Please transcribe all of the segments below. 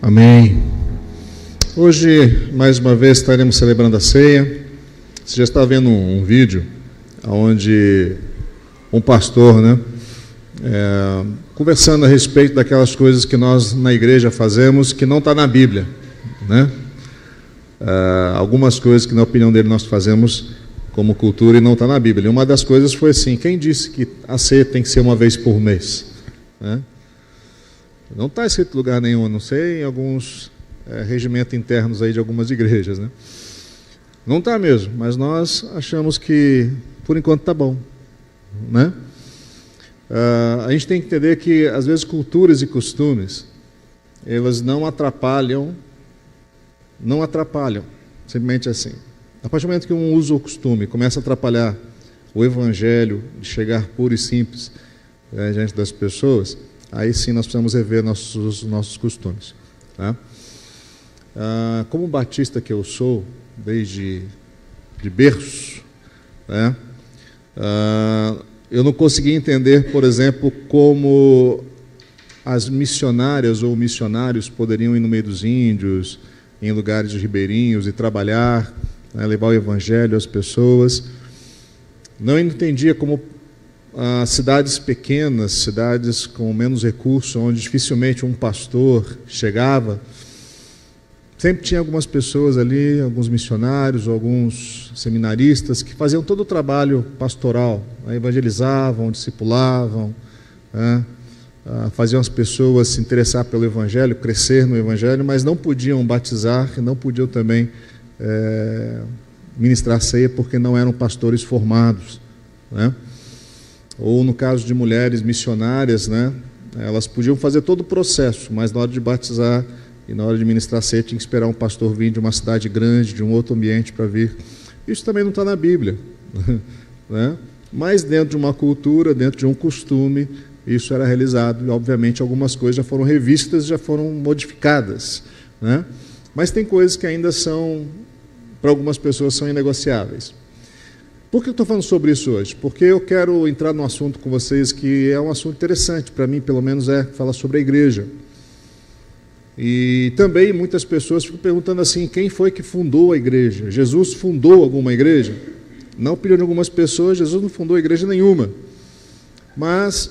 Amém. Hoje, mais uma vez, estaremos celebrando a ceia. Você já está vendo um vídeo onde um pastor, conversando a respeito daquelas coisas que nós na igreja fazemos que não está na Bíblia, algumas coisas que na opinião dele nós fazemos como cultura e não está na Bíblia. E uma das coisas foi assim: quem disse que a ceia tem que ser uma vez por mês? Não está escrito em lugar nenhum, a não sei em alguns regimentos internos aí de algumas igrejas, Não está mesmo, mas nós achamos que por enquanto está bom, A gente tem que entender que às vezes culturas e costumes elas não atrapalham, simplesmente assim. A partir do momento que um uso ou costume começa a atrapalhar o evangelho de chegar puro e simples diante das pessoas, aí sim nós precisamos rever nossos costumes. Como batista que eu sou, desde de berço, eu não consegui entender, por exemplo, como as missionárias ou missionários poderiam ir no meio dos índios, em lugares ribeirinhos e trabalhar, levar o evangelho às pessoas. Não entendia como cidades pequenas, cidades com menos recursos, onde dificilmente um pastor chegava, sempre tinha algumas pessoas ali, alguns missionários, alguns seminaristas que faziam todo o trabalho pastoral, evangelizavam, discipulavam, faziam as pessoas se interessar pelo evangelho, crescer no evangelho, mas não podiam batizar e não podiam também ministrar ceia porque não eram pastores formados, Ou no caso de mulheres missionárias, elas podiam fazer todo o processo, mas na hora de batizar e na hora de ministrar ceia tinha que esperar um pastor vir de uma cidade grande, de um outro ambiente para vir. Isso também não está na Bíblia, Mas dentro de uma cultura, dentro de um costume, isso era realizado e obviamente algumas coisas já foram revistas, já foram modificadas, Mas tem coisas que ainda são, para algumas pessoas, são inegociáveis. Por que eu estou falando sobre isso hoje? Porque eu quero entrar num assunto com vocês que é um assunto interessante, para mim pelo menos falar sobre a igreja. E também muitas pessoas ficam perguntando assim: quem foi que fundou a igreja? Jesus fundou alguma igreja? Na opinião de algumas pessoas, Jesus não fundou igreja nenhuma. Mas,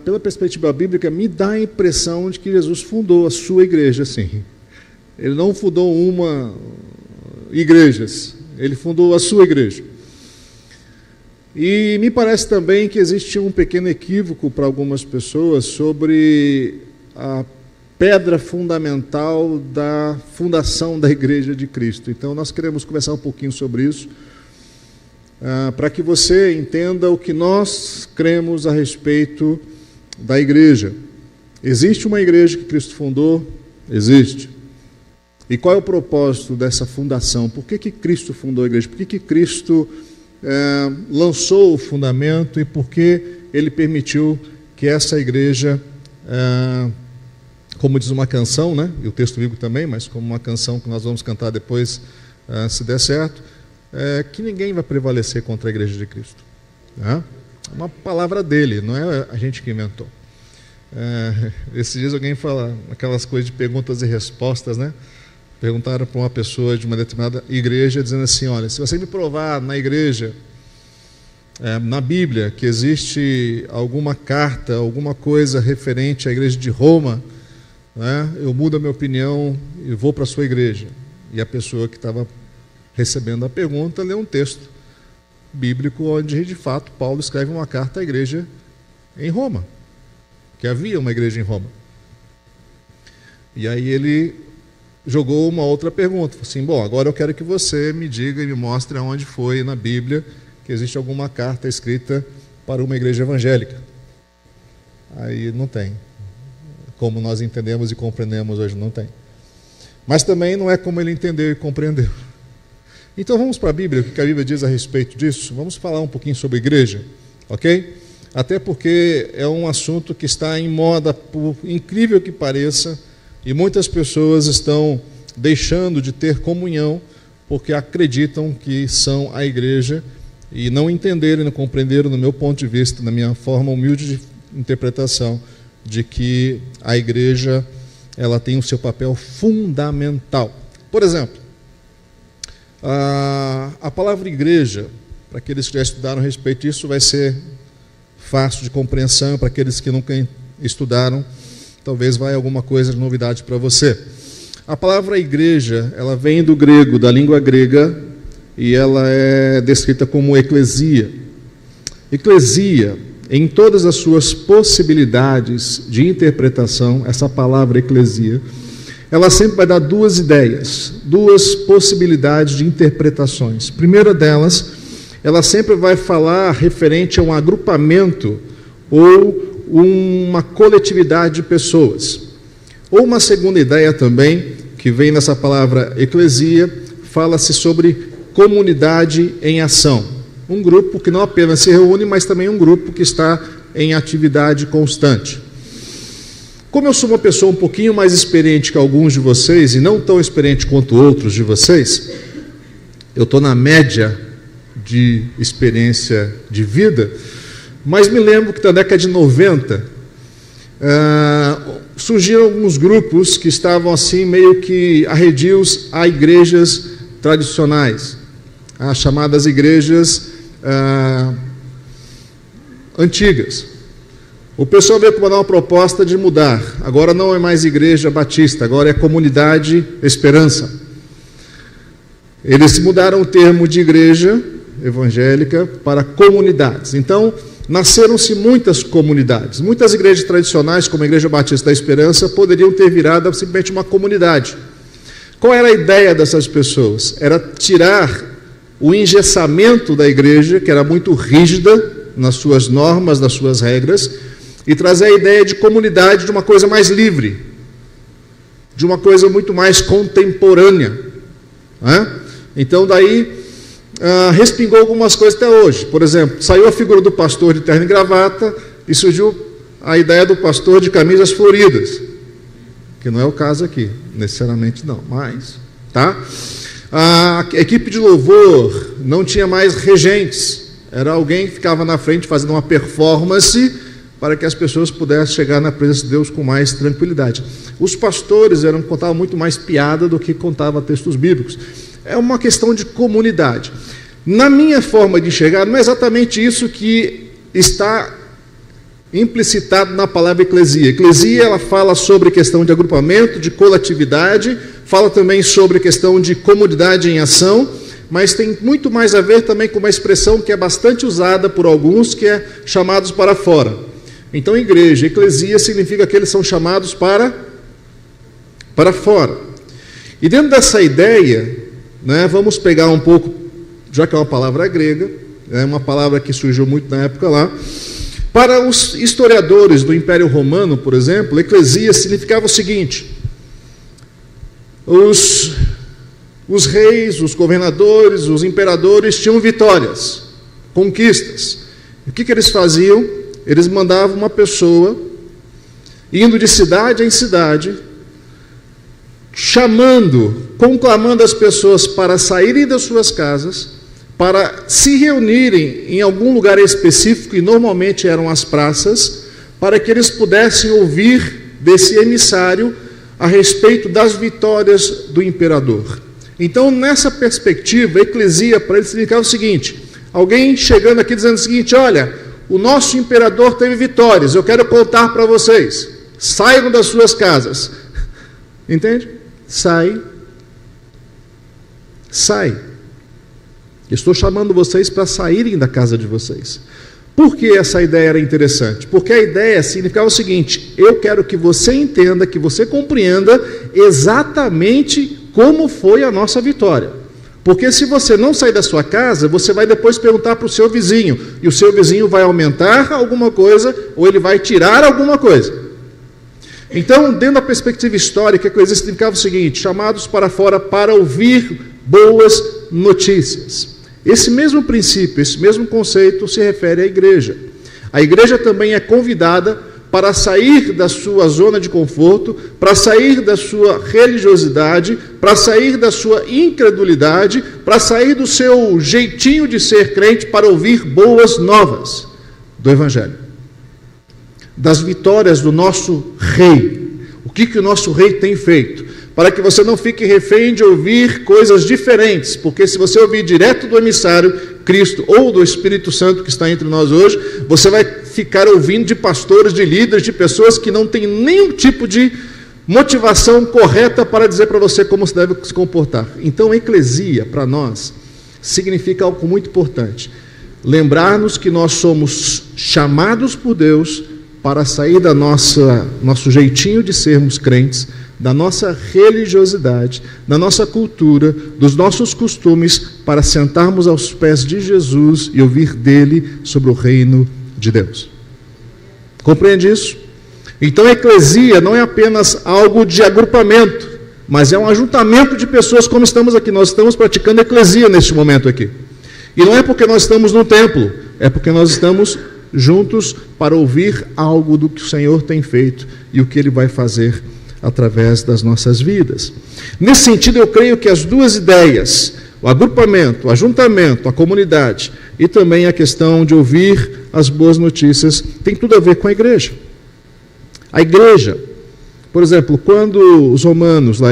pela perspectiva bíblica, me dá a impressão de que Jesus fundou a sua igreja, sim. Ele não fundou igrejas, ele fundou a sua igreja. E me parece também que existe um pequeno equívoco para algumas pessoas sobre a pedra fundamental da fundação da Igreja de Cristo. Então, nós queremos conversar um pouquinho sobre isso, para que você entenda o que nós cremos a respeito da igreja. Existe uma igreja que Cristo fundou? Existe. E qual é o propósito dessa fundação? Por que Cristo fundou a igreja? Por que Cristo lançou o fundamento e por que Ele permitiu que essa igreja, como diz uma canção, e o texto bíblico também, mas como uma canção que nós vamos cantar depois, se der certo, que ninguém vai prevalecer contra a igreja de Cristo. Uma palavra dele, não é a gente que inventou. Esses dias alguém fala aquelas coisas de perguntas e respostas, Perguntaram para uma pessoa de uma determinada igreja, dizendo assim: olha, se você me provar na igreja, na Bíblia, que existe alguma carta, alguma coisa referente à igreja de Roma, eu mudo a minha opinião e vou para a sua igreja. E a pessoa que estava recebendo a pergunta leu um texto bíblico onde, de fato, Paulo escreve uma carta à igreja em Roma, que havia uma igreja em Roma. E aí ele jogou uma outra pergunta, assim: bom, agora eu quero que você me diga e me mostre aonde foi na Bíblia que existe alguma carta escrita para uma igreja evangélica. Aí não tem. Como nós entendemos e compreendemos hoje, não tem. Mas também não é como ele entendeu e compreendeu. Então vamos para a Bíblia, o que a Bíblia diz a respeito disso. Vamos falar um pouquinho sobre igreja, ok? Até porque é um assunto que está em moda, por incrível que pareça, e muitas pessoas estão deixando de ter comunhão porque acreditam que são a igreja e não entenderam, não compreenderam, no meu ponto de vista, na minha forma humilde de interpretação, de que a igreja ela tem o seu papel fundamental. Por exemplo, a palavra igreja, para aqueles que já estudaram a respeito disso, vai ser fácil de compreensão. Para aqueles que nunca estudaram, talvez vai alguma coisa de novidade para você. A palavra igreja, ela vem do grego, da língua grega, e ela é descrita como eclesia. Eclesia, em todas as suas possibilidades de interpretação, essa palavra eclesia, ela sempre vai dar duas ideias, duas possibilidades de interpretações. A primeira delas, ela sempre vai falar referente a um agrupamento ou uma coletividade de pessoas. Ou uma segunda ideia também, que vem nessa palavra eclesia, fala-se sobre comunidade em ação. Um grupo que não apenas se reúne, mas também um grupo que está em atividade constante. Como eu sou uma pessoa um pouquinho mais experiente que alguns de vocês, e não tão experiente quanto outros de vocês, eu estou na média de experiência de vida, mas me lembro que na década de 90, surgiram alguns grupos que estavam assim meio que arredios a igrejas tradicionais, as chamadas igrejas antigas. O pessoal veio mandar uma proposta de mudar. Agora não é mais igreja batista, agora é comunidade Esperança. Eles mudaram o termo de igreja evangélica para comunidades. Então, nasceram-se muitas comunidades. Muitas igrejas tradicionais, como a Igreja Batista da Esperança, poderiam ter virado simplesmente uma comunidade. Qual era a ideia dessas pessoas? Era tirar o engessamento da igreja, que era muito rígida nas suas normas, nas suas regras, e trazer a ideia de comunidade, de uma coisa mais livre, de uma coisa muito mais contemporânea. Então daí respingou algumas coisas até hoje. Por exemplo, saiu a figura do pastor de terno e gravata e surgiu a ideia do pastor de camisas floridas, que não é o caso aqui, necessariamente não, mas, tá? A equipe de louvor não tinha mais regentes, era alguém que ficava na frente fazendo uma performance para que as pessoas pudessem chegar na presença de Deus com mais tranquilidade. Os pastores contavam muito mais piada do que contavam textos bíblicos. É uma questão de comunidade. Na minha forma de enxergar, não é exatamente isso que está implicitado na palavra eclesia. Eclesia, ela fala sobre questão de agrupamento, de coletividade, fala também sobre a questão de comunidade em ação, mas tem muito mais a ver também com uma expressão que é bastante usada por alguns, que é chamados para fora. Então, igreja, eclesia, significa que eles são chamados para fora. E dentro dessa ideia, vamos pegar um pouco, já que é uma palavra grega, é uma palavra que surgiu muito na época lá. Para os historiadores do Império Romano, por exemplo, eclesia significava o seguinte: os reis, os governadores, os imperadores tinham vitórias, conquistas. O que eles faziam? Eles mandavam uma pessoa indo de cidade em cidade, conclamando as pessoas para saírem das suas casas, para se reunirem em algum lugar específico, e normalmente eram as praças, para que eles pudessem ouvir desse emissário a respeito das vitórias do imperador. Então, nessa perspectiva, a eclesia para eles significava o seguinte: alguém chegando aqui dizendo o seguinte: olha, o nosso imperador teve vitórias, eu quero contar para vocês, saiam das suas casas. Entende? Sai. Estou chamando vocês para saírem da casa de vocês. Por que essa ideia era interessante? Porque a ideia significava o seguinte: eu quero que você entenda, que você compreenda exatamente como foi a nossa vitória. Porque se você não sair da sua casa, você vai depois perguntar para o seu vizinho, e o seu vizinho vai aumentar alguma coisa, ou ele vai tirar alguma coisa. Então, dentro da perspectiva histórica, a eclesia significava o seguinte: chamados para fora para ouvir boas notícias. Esse mesmo princípio, esse mesmo conceito se refere à igreja. A igreja também é convidada para sair da sua zona de conforto, para sair da sua religiosidade, para sair da sua incredulidade, para sair do seu jeitinho de ser crente, para ouvir boas novas do Evangelho, das vitórias do nosso Rei. O O que o nosso rei tem feito? Para que você não fique refém de ouvir coisas diferentes, porque se você ouvir direto do emissário, Cristo, ou do Espírito Santo que está entre nós hoje, você vai ficar ouvindo de pastores, de líderes, de pessoas que não têm nenhum tipo de motivação correta para dizer para você como você deve se comportar. Então, eclesia, para nós, significa algo muito importante. Lembrar-nos que nós somos chamados por Deus para sair da nosso jeitinho de sermos crentes, da nossa religiosidade, da nossa cultura, dos nossos costumes, para sentarmos aos pés de Jesus e ouvir dele sobre o reino de Deus. Compreende isso? Então a eclesia não é apenas algo de agrupamento, mas é um ajuntamento de pessoas como estamos aqui. Nós estamos praticando eclesia neste momento aqui. E não é porque nós estamos no templo, é porque nós estamos juntos para ouvir algo do que o Senhor tem feito e o que Ele vai fazer através das nossas vidas. Nesse sentido, eu creio que as duas ideias, o agrupamento, o ajuntamento, a comunidade e também a questão de ouvir as boas notícias, tem tudo a ver com a igreja. A igreja, por exemplo, quando os romanos lá